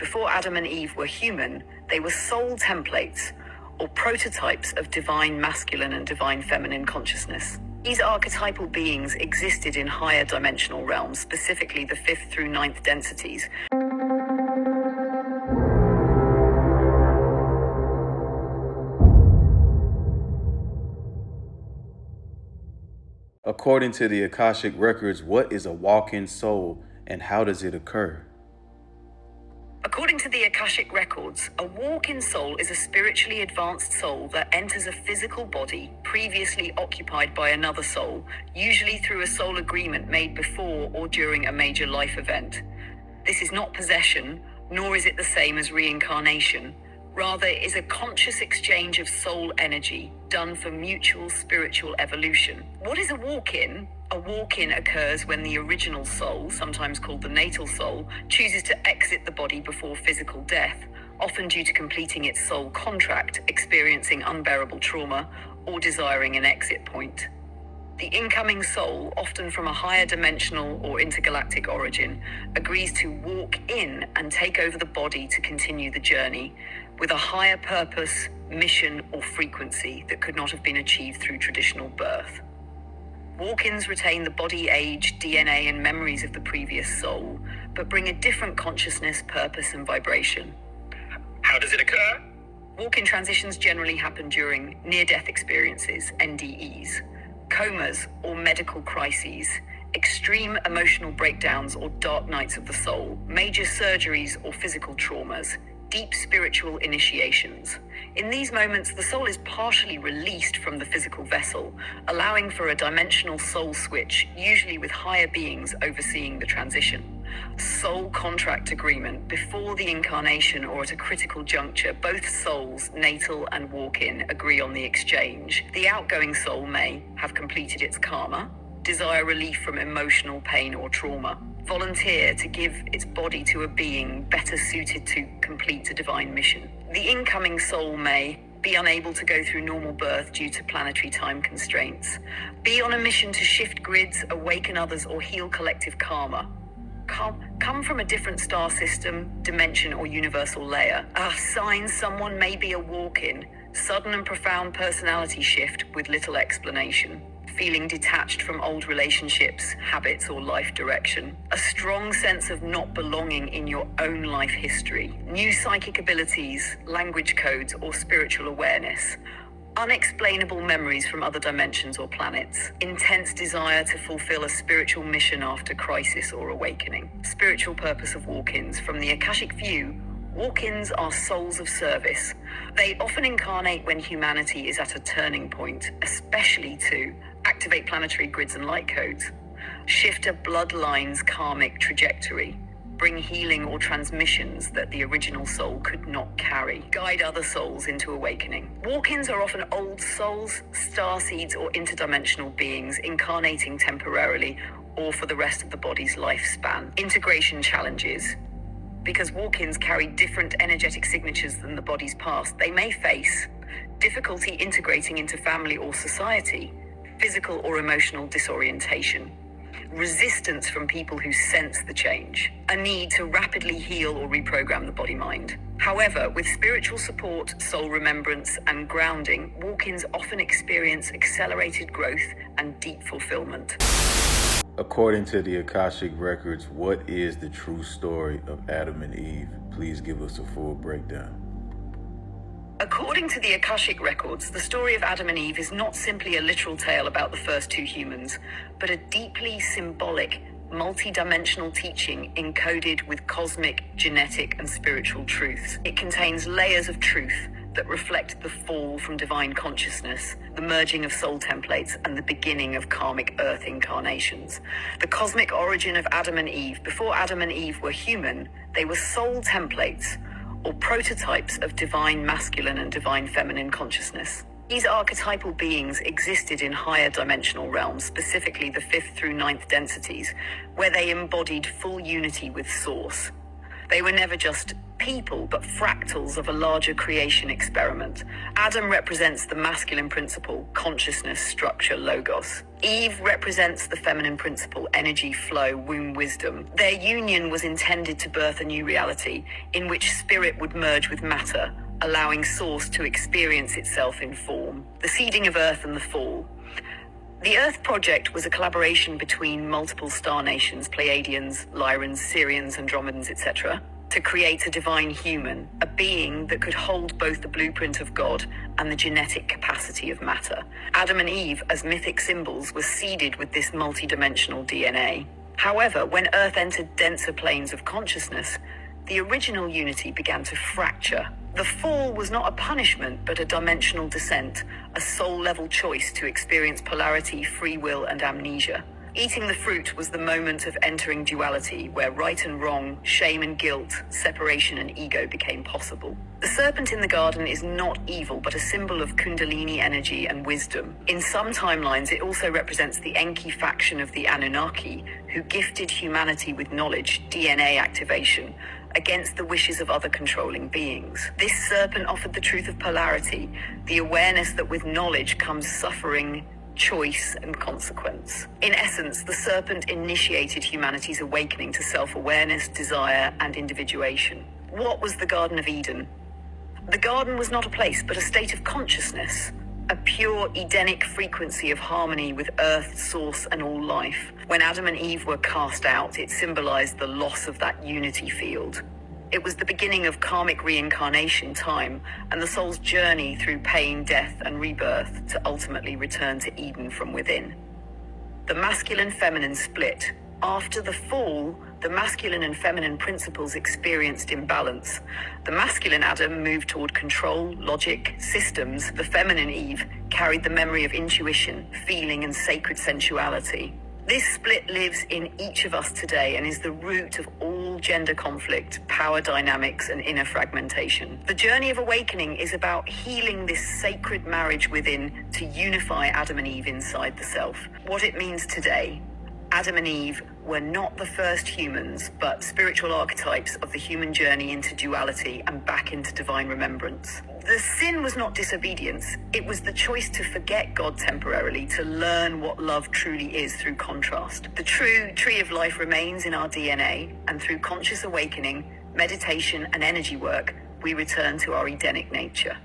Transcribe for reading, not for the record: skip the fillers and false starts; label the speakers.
Speaker 1: before Adam and Eve were human, they were soul templates, or prototypes of divine masculine and divine feminine consciousness. These archetypal beings existed in higher dimensional realms, specifically the 5th through 9th densities.
Speaker 2: According to the Akashic Records, what is a walk-in soul and how does it occur?
Speaker 1: According to the Akashic Records, a walk-in soul is a spiritually advanced soul that enters a physical body previously occupied by another soul, usually through a soul agreement made before or during a major life event. This is not possession, nor is it the same as reincarnation. Rather, it is a conscious exchange of soul energy done for mutual spiritual evolution. What is a walk-in? A walk-in occurs when the original soul, sometimes called the natal soul, chooses to exit the body before physical death, often due to completing its soul contract, experiencing unbearable trauma, or desiring an exit point. The incoming soul, often from a higher dimensional or intergalactic origin, agrees to walk in and take over the body to continue the journey, with a higher purpose, mission, or frequency that could not have been achieved through traditional birth. Walk-ins retain the body age, DNA, and memories of the previous soul, but bring a different consciousness, purpose, and vibration.
Speaker 3: How does it occur?
Speaker 1: Walk-in transitions generally happen during near-death experiences, NDEs, comas or medical crises, extreme emotional breakdowns or dark nights of the soul, major surgeries or physical traumas, deep spiritual initiations. In these moments, the soul is partially released from the physical vessel, allowing for a dimensional soul switch, usually with higher beings overseeing the transition. Soul contract agreement. Before the incarnation or at a critical juncture, both souls, natal and walk-in, agree on the exchange. The outgoing soul may have completed its karma, desire relief from emotional pain or trauma, volunteer to give its body to a being better suited to complete a divine mission. The incoming soul may be unable to go through normal birth due to planetary time constraints, be on a mission to shift grids, awaken others, or heal collective karma. Come from a different star system, dimension, or universal layer. Signs someone may be a walk-in, sudden and profound personality shift with little explanation. Feeling detached from old relationships, habits, or life direction. A strong sense of not belonging in your own life history. New psychic abilities, language codes, or spiritual awareness. Unexplainable memories from other dimensions or planets. Intense desire to fulfill a spiritual mission after crisis or awakening. Spiritual purpose of walk-ins. From the Akashic view, walk-ins are souls of service. They often incarnate when humanity is at a turning point, especially to activate planetary grids and light codes, shift a bloodline's karmic trajectory, bring healing or transmissions that the original soul could not carry, guide other souls into awakening. Walk-ins are often old souls, starseeds, or interdimensional beings incarnating temporarily or for the rest of the body's lifespan. Integration challenges. Because walk-ins carry different energetic signatures than the body's past, they may face difficulty integrating into family or society, physical or emotional disorientation, resistance from people who sense the change, a need to rapidly heal or reprogram the body-mind. However, with spiritual support, soul remembrance, and grounding, walk-ins often experience accelerated growth and deep fulfillment.
Speaker 2: According to the Akashic Records, what is the true story of Adam and Eve? Please give us a full breakdown.
Speaker 1: According to the Akashic Records, the story of Adam and Eve is not simply a literal tale about the first two humans, but a deeply symbolic, multi-dimensional teaching encoded with cosmic, genetic, and spiritual truths. It contains layers of truth that reflect the fall from divine consciousness, the merging of soul templates, and the beginning of karmic earth incarnations. The cosmic origin of Adam and Eve. Before Adam and Eve were human, they were soul templates, or prototypes of divine masculine and divine feminine consciousness. These archetypal beings existed in higher dimensional realms, specifically the 5th through 9th densities, where they embodied full unity with Source. They were never just people, but fractals of a larger creation experiment. Adam represents the masculine principle, consciousness, structure, logos. Eve represents the feminine principle, energy, flow, womb, wisdom. Their union was intended to birth a new reality in which spirit would merge with matter, allowing source to experience itself in form. The seeding of Earth and the fall. The Earth Project was a collaboration between multiple star nations, Pleiadians, Lyrans, Sirians, Andromedans, etc., to create a divine human, a being that could hold both the blueprint of God and the genetic capacity of matter. Adam and Eve, as mythic symbols, were seeded with this multidimensional DNA. However, when Earth entered denser planes of consciousness, the original unity began to fracture. The fall was not a punishment, but a dimensional descent, a soul-level choice to experience polarity, free will, and amnesia. Eating the fruit was the moment of entering duality, where right and wrong, shame and guilt, separation and ego became possible. The serpent in the garden is not evil, but a symbol of Kundalini energy and wisdom. In some timelines, it also represents the Enki faction of the Anunnaki, who gifted humanity with knowledge, DNA activation, against the wishes of other controlling beings. This serpent offered the truth of polarity, the awareness that with knowledge comes suffering, choice, and consequence. In essence, the serpent initiated humanity's awakening to self-awareness, desire, and individuation. What was the Garden of Eden? The garden was not a place, but a state of consciousness, a pure Edenic frequency of harmony with Earth, source, and all life. When Adam and Eve were cast out, it symbolized the loss of that unity field. It was the beginning of karmic reincarnation time and the soul's journey through pain, death, and rebirth to ultimately return to Eden from within. The masculine-feminine split. After the fall, the masculine and feminine principles experienced imbalance. The masculine Adam moved toward control, logic, systems. The feminine Eve carried the memory of intuition, feeling, and sacred sensuality. This split lives in each of us today and is the root of all gender conflict, power dynamics, and inner fragmentation. The journey of awakening is about healing this sacred marriage within to unify Adam and Eve inside the self. What it means today. Adam and Eve were not the first humans, but spiritual archetypes of the human journey into duality and back into divine remembrance. The sin was not disobedience. It was the choice to forget God temporarily, to learn what love truly is through contrast. The true tree of life remains in our DNA, and through conscious awakening, meditation, and energy work, we return to our Edenic nature.